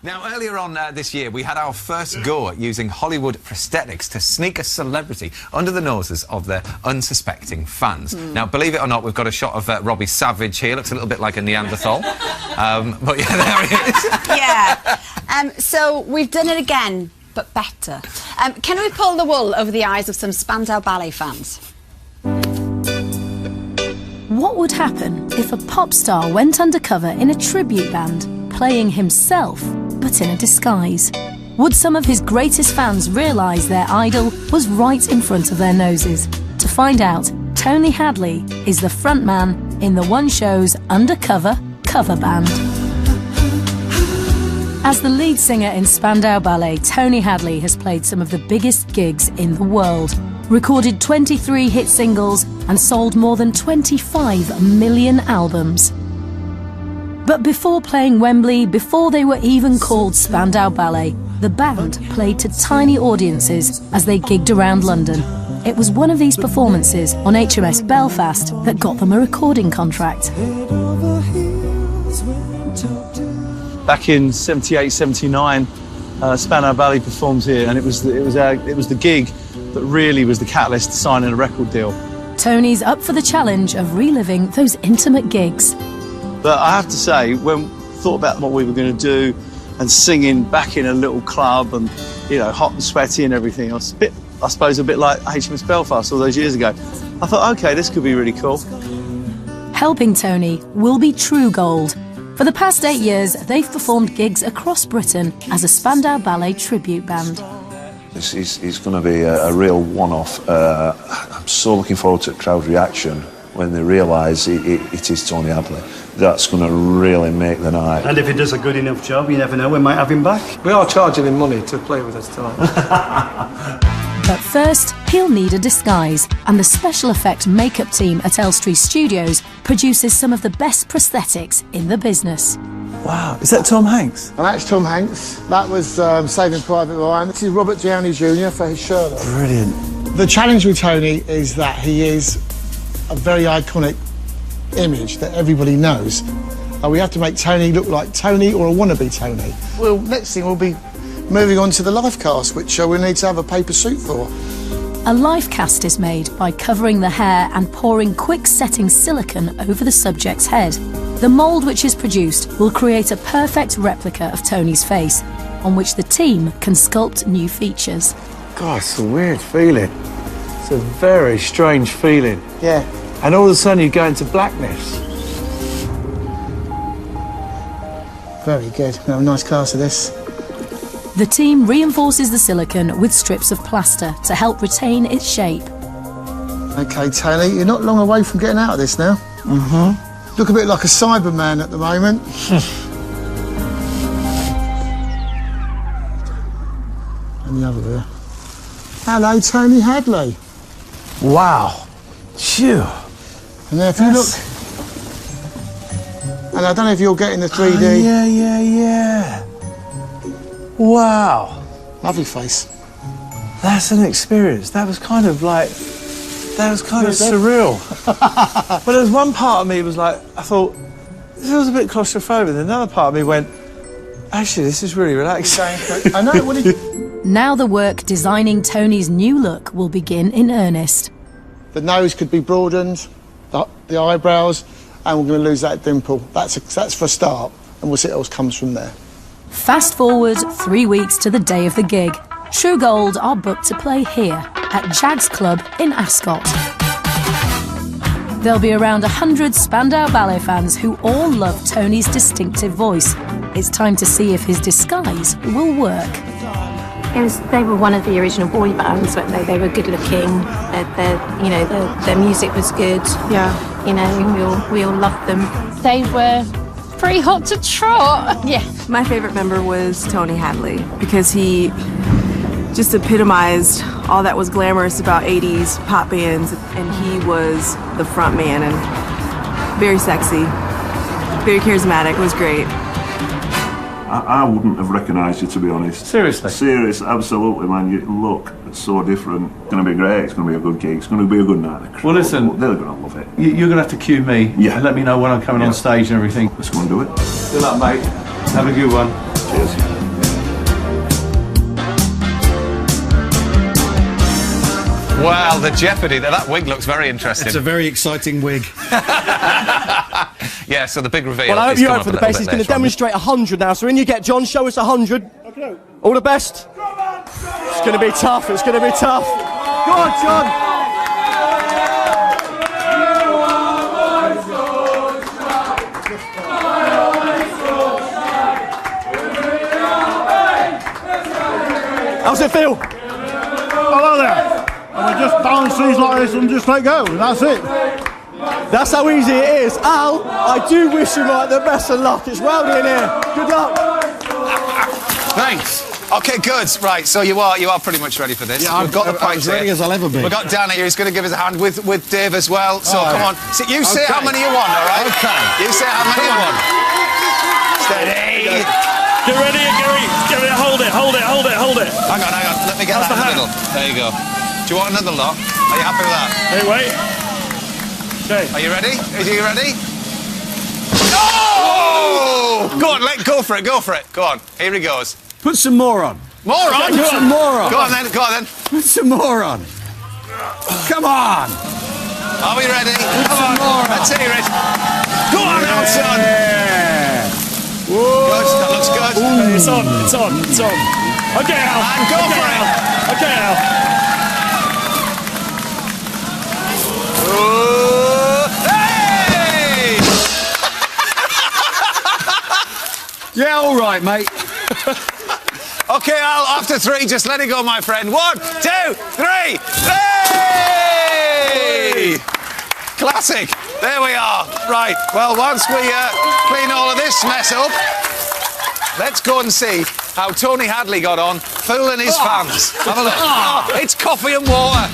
Now, earlier on this year, we had our first go at using Hollywood prosthetics to sneak a celebrity under the noses of their unsuspecting fans. Now, believe it or not, we've got a shot of Robbie Savage here. Looks a little bit like a Neanderthal. But yeah, there he is. Yeah. So we've done it again, but better. Can we pull the wool over the eyes of some Spandau Ballet fans? What would happen if a pop star went undercover in a tribute band, playing himself, but in a disguise? Would some of his greatest fans realise their idol was right in front of their noses? To find out, Tony Hadley is the frontman in the One Show's undercover cover band. As the lead singer in Spandau Ballet, Tony Hadley has played some of the biggest gigs in the world, recorded 23 hit singles and sold more than 25 million albums. But before playing Wembley, before they were even called Spandau Ballet, the band played to tiny audiences as they gigged around London. It was one of these performances on HMS Belfast that got them a recording contract. Back in '78, '79, Spandau Ballet performed here, and it was the gig that really was the catalyst to signing a record deal. Tony's up for the challenge of reliving those intimate gigs. But I have to say, when we thought about what we were going to do and singing back in a little club and, you know, hot and sweaty and everything, I suppose a bit like HMS Belfast all those years ago. I thought, OK, this could be really cool. Helping Tony will be True Gold. For the past 8 years, they've performed gigs across Britain as a Spandau Ballet tribute band. It's going to be a real one-off. I'm so looking forward to the crowd reaction when they realise it is Tony Hadley. That's going to really make the night. And if he does a good enough job, you never know, we might have him back. We are charging him money to play with us tonight. But first, he'll need a disguise, and the special effect makeup team at Elstree Studios produces some of the best prosthetics in the business. Wow, is that Tom Hanks? And that's Tom Hanks. That was Saving Private Ryan. This is Robert Downey Jr. for his Sherlock. Brilliant. The challenge with Tony is that he is a very iconic image that everybody knows. We have to make Tony look like Tony or a wannabe Tony. Well, next thing we'll be moving on to the life cast, which we'll need to have a paper suit for. A life cast is made by covering the hair and pouring quick-setting silicone over the subject's head. The mould which is produced will create a perfect replica of Tony's face, on which the team can sculpt new features. God, it's a weird feeling. It's a very strange feeling. Yeah. And all of a sudden you go into blackness. Very good. Now, a nice cast of this. The team reinforces the silicone with strips of plaster to help retain its shape. OK, Tony, you're not long away from getting out of this now. Look a bit like a Cyberman at the moment. And the other there. Hello, Tony Hadley. Wow. Phew. And now if you look... And I don't know if you're getting the 3D. Yeah. Wow. Lovely face. That's an experience. That was kind of surreal. But there was one part of me was like, I thought, this was a bit claustrophobic. And another part of me went, actually, this is really relaxing. I know, what did you... Now the work designing Tony's new look will begin in earnest. The nose could be broadened, the eyebrows, and we're going to lose that dimple. That's for a start, and we'll see what else comes from there. Fast forward 3 weeks to the day of the gig. True Gold are booked to play here at Jags Club in Ascot. There'll be around 100 Spandau Ballet fans who all love Tony's distinctive voice. It's time to see if his disguise will work. They were one of the original boy bands, weren't they? They were good looking. Their music was good. Yeah. You know, we all loved them. They were pretty hot to trot. Yeah. My favourite member was Tony Hadley because he just epitomized all that was glamorous about 80s pop bands, and he was the front man and very sexy, very charismatic. It was great. I wouldn't have recognised you, to be honest. Seriously? Serious, absolutely, man. You look so different. It's going to be great. It's going to be a good gig. It's going to be a good night. Well, listen, they're going to love it. You're going to have to cue me. Yeah. And let me know when I'm coming on stage and everything. Let's go and do it. Good luck, mate. Have a good one. Cheers. Well, the jeopardy. That wig looks very interesting. It's a very exciting wig. Yeah, so the big reveal. Well, I hope is you coming hope for up the a best. little He's bit going to later on. demonstrate 100 now. So in you get, John. Show us 100. Okay. All the best. It's going to be tough. It's going to be tough. Go on, John. How's it feel? Hello there. And I just balance these like this and just let go. And that's it. That's how easy it is. Al, I do wish you like the best of luck. It's rowdy in here. Good luck. Thanks. Okay, good. Right, so you are pretty much ready for this. Yeah, We've got the points as ready here. as I'll ever be. We've got Dan here. He's going to give us a hand with Dave as well. So All come right. on. So you say how many you want, all right? Okay. You say how many you want. Steady. Get ready, Gary. Get ready. Hold it. Hang on. Let me get that in the middle. There you go. Do you want another lot? Are you happy with that? Hey, wait. Okay. Are you ready? Are you ready? Oh! Go on, go for it. Go on. Here he goes. Put some more on. More on? Put some more on. Go on then. Put some more on. Come on. Are we ready? Come on. Let's hear it. Go on, Elton. Yeah. Good. That looks good. Hey, it's on. Okay, Al. And go for it. Okay, Al. Hey! Yeah, all right, mate. Okay, Al, after 3, just let it go, my friend. 1, 2, 3. Hey! Classic. There we are. Right, well, once we clean all of this mess up, let's go and see how Tony Hadley got on fooling his fans. Have a look. Oh, it's coffee and water.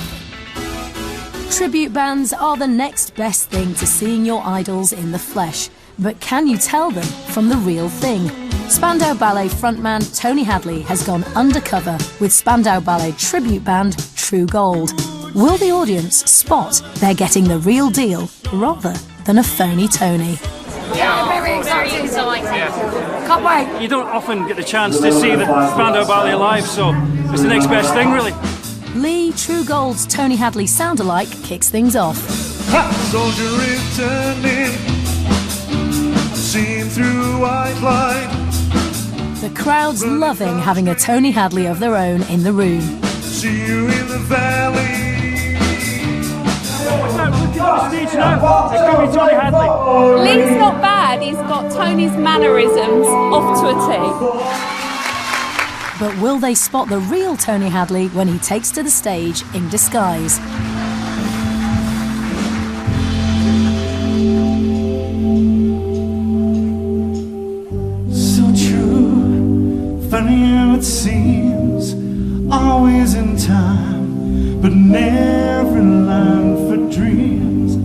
Tribute bands are the next best thing to seeing your idols in the flesh. But can you tell them from the real thing? Spandau Ballet frontman Tony Hadley has gone undercover with Spandau Ballet tribute band True Gold. Will the audience spot they're getting the real deal rather than a phony Tony? Yeah, very exciting. Can't wait. You don't often get the chance to see the Spandau Ballet live, so it's the next best thing, really. Lee True Gold's Tony Hadley sound-alike kicks things off. Soldier returning, seen through white light. The crowd's loving having a Tony Hadley of their own in the room. See you in the valley. Look at the stage now. It could be Tony Hadley. Lee's not bad. He's got Tony's mannerisms off to a T. But will they spot the real Tony Hadley when he takes to the stage in disguise? So true, funny how it seems, always in time, but never in line for dreams.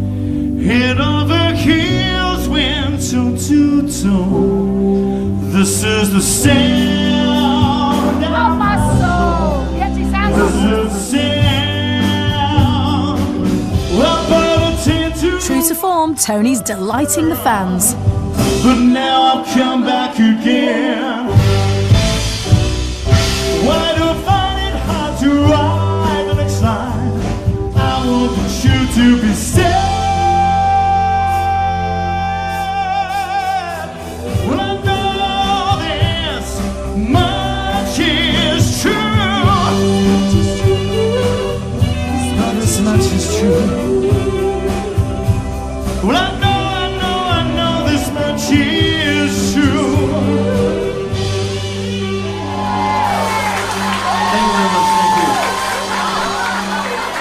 Head over heels, went toe to toe. This is the sound. Oh, my soul. Yes, he sounds True to form, Tony's delighting the fans. But now I've come back again. Why do I find it hard to ride the next line? I want you to be sad. Well, I know this much is true. Not as much is true. Well, I know this much is true. Thank you very much, thank you.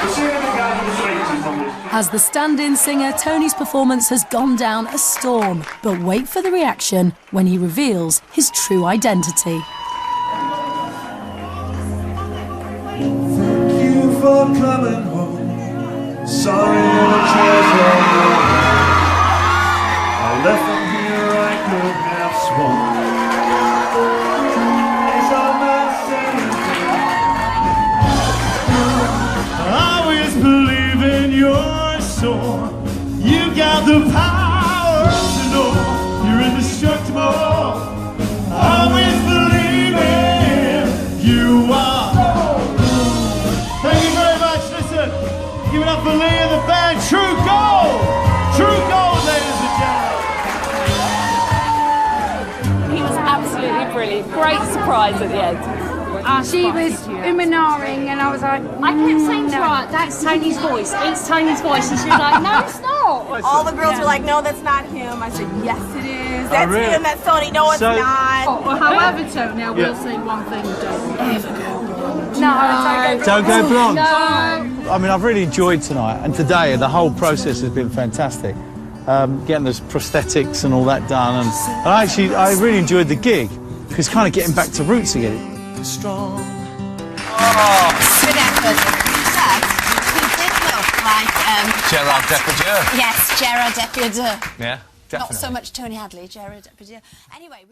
We'll see you in the garden of the ladies on this. As the stand-in singer, Tony's performance has gone down a storm. But wait for the reaction when he reveals his true identity. Thank you for coming home. Sorry I treasure. I left them here, I could have sworn. It's all my saying. I always believe in your soul. You got the power to know you're indestructible. surprise at the end? She was umming and I was like, I kept saying to her, that's Tony's voice, it's Tony's voice, and she was like, no, it's not. All the girls were like, no, that's not him. I said, yes, it is. That's really? him, that's Tony. No, it's not. Well, however, Tony, I will say one thing, don't ever go blonde. No, Don't go blonde. No. I mean, I've really enjoyed tonight, and today the whole process has been fantastic. Getting those prosthetics and all that done, and I really enjoyed the gig because kind of getting back to roots again. Strong. Good effort. He did look like... Gerard Depardieu. Yes, Gerard Depardieu. Yeah, definitely. Not so much Tony Hadley, Gerard Depardieu. Anyway...